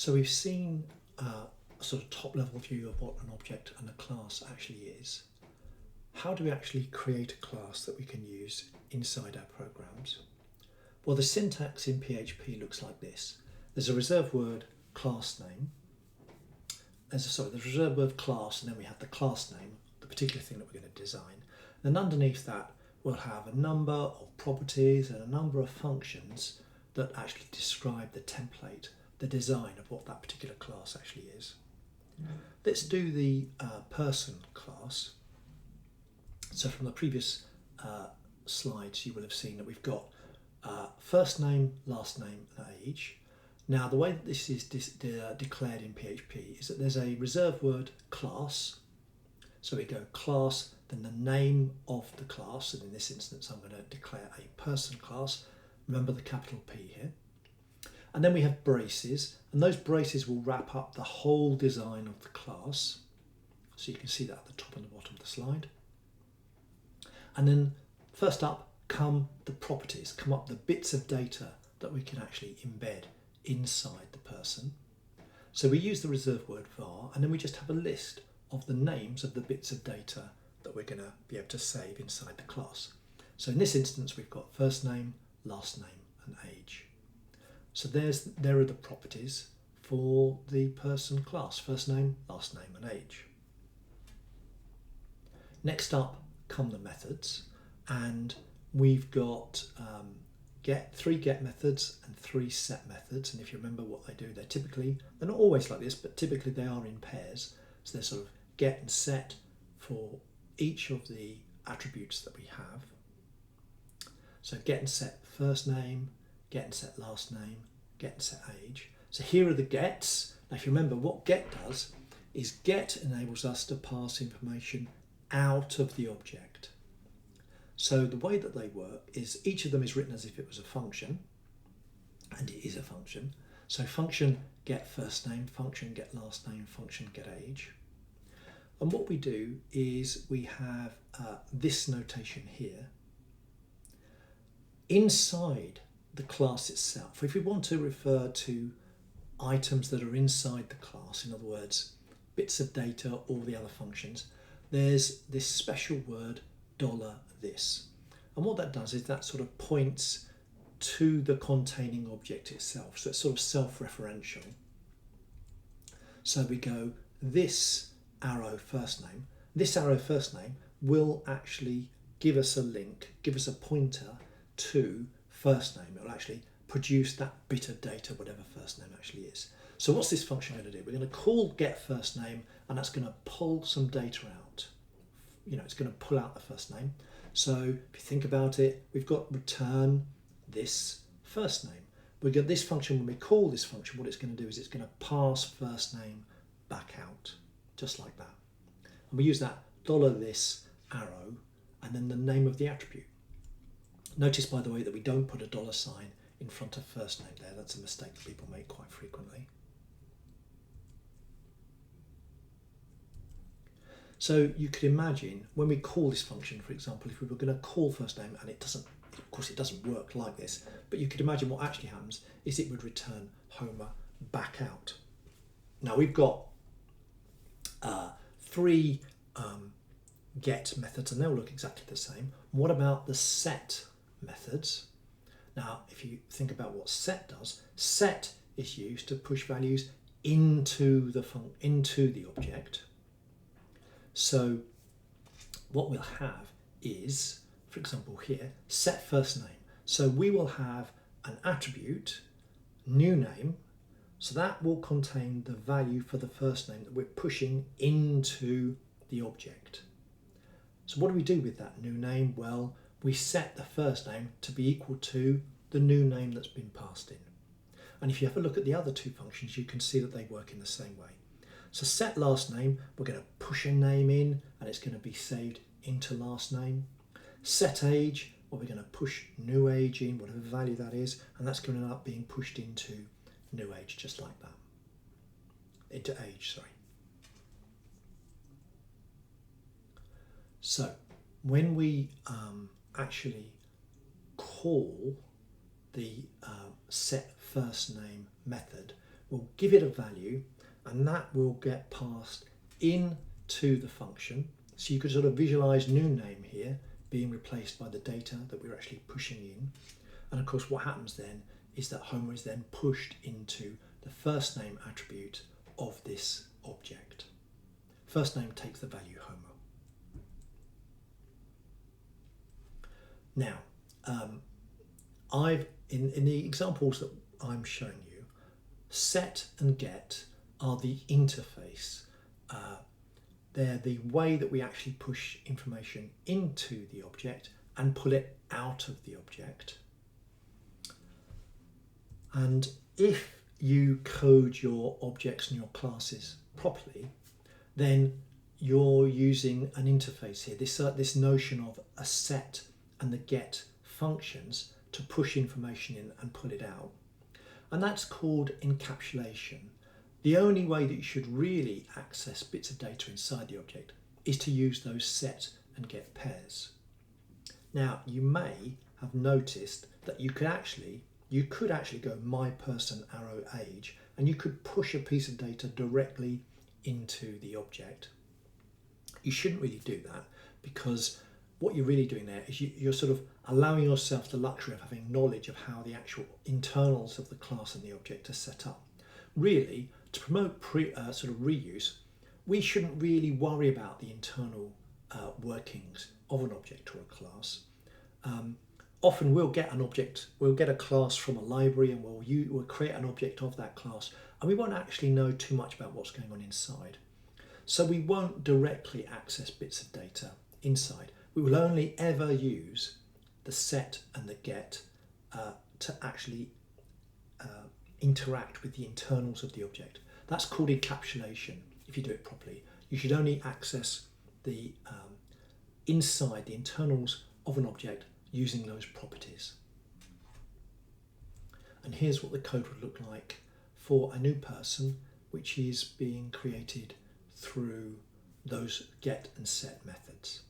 So we've seen a sort of top level view of what an object and a class actually is. How do we actually create a class that we can use inside our programs? Well, the syntax in PHP looks like this. There's a reserved word class name. There's a reserved word class, and then we have the class name, the particular thing that we're going to design. And underneath that, we'll have a number of properties and a number of functions that actually describe the template, the design of what that particular class actually is. Let's do the person class. So from the previous slides, you will have seen that we've got first name, last name, and age. Now, the way that this is declared in PHP is that there's a reserved word class. So we go class, then the name of the class, and in this instance, I'm going to declare a person class. Remember the capital P here. And then we have braces, and those braces will wrap up the whole design of the class. So you can see that at the top and the bottom of the slide. And then first up come the properties, come up the bits of data that we can actually embed inside the person. So we use the reserved word var, and then we just have a list of the names of the bits of data that we're going to be able to save inside the class. So in this instance, we've got first name, last name, and age. So there are the properties for the person class, first name, last name, and age. Next up come the methods, and we've got three get methods and three set methods. And if you remember what they do, they're not always like this, but typically they are in pairs. So they're sort of get and set for each of the attributes that we have. So get and set first name, get and set last name, get and set age. So here are the gets. Now if you remember, what get does is get enables us to pass information out of the object. So the way that they work is each of them is written as if it was a function, and it is a function. So function get first name, function get last name, function get age. And what we do is we have this notation here. Inside the class itself, if we want to refer to items that are inside the class, in other words, bits of data or the other functions, there's this special word $this. And what that does is that sort of points to the containing object itself. So it's sort of self-referential. So we go this arrow first name. This arrow first name will actually give us a link, give us a pointer to first name. It will actually produce that bit of data, whatever first name actually is. So what's this function going to do? We're going to call get first name, and that's going to pull some data out. It's going to pull out the first name. So if you think about it, we've got return this first name. We get this function. When we call this function, what it's going to do is it's going to pass first name back out, just like that. And we use that $this arrow and then the name of the attribute. Notice, by the way, that we don't put a $sign in front of first name there. That's a mistake that people make quite frequently. So you could imagine when we call this function, for example, if we were going to call first name, and of course it doesn't work like this, but you could imagine what actually happens is it would return Homer back out. Now we've got three get methods, and they'll look exactly the same. What about the set methods? Now, if you think about what set does, set is used to push values into the object. So what we'll have is, for example here, set first name. So we will have an attribute, new name, so that will contain the value for the first name that we're pushing into the object. So what do we do with that new name? Well, we set the first name to be equal to the new name that's been passed in. And if you have a look at the other two functions, you can see that they work in the same way. So set last name, we're going to push a name in and it's going to be saved into last name. Set age, well, we're going to push new age in, whatever value that is, and that's going to end up being pushed into new age, just like that. Into age, sorry. So when we actually call the set first name method, we'll give it a value, and that will get passed into the function. So you could sort of visualize new name here being replaced by the data that we're actually pushing in. And of course what happens then is that Homer is then pushed into the first name attribute of this object. First name takes the value Homer. Now, in the examples that I'm showing you, set and get are the interface. They're the way that we actually push information into the object and pull it out of the object. And if you code your objects and your classes properly, then you're using an interface here, this notion of a set and the get functions to push information in and pull it out. And that's called encapsulation. The only way that you should really access bits of data inside the object is to use those set and get pairs. Now, you may have noticed that you could actually go my person arrow age, and you could push a piece of data directly into the object. You shouldn't really do that, because what you're really doing there is you're sort of allowing yourself the luxury of having knowledge of how the actual internals of the class and the object are set up. Really, to promote sort of reuse, we shouldn't really worry about the internal workings of an object or a class. Often we'll get a class from a library, and we'll create an object of that class, and we won't actually know too much about what's going on inside. So we won't directly access bits of data inside. We will only ever use the set and the get to actually interact with the internals of the object. That's called encapsulation if you do it properly. You should only access the inside, the internals of an object using those properties. And here's what the code would look like for a new person, which is being created through those get and set methods.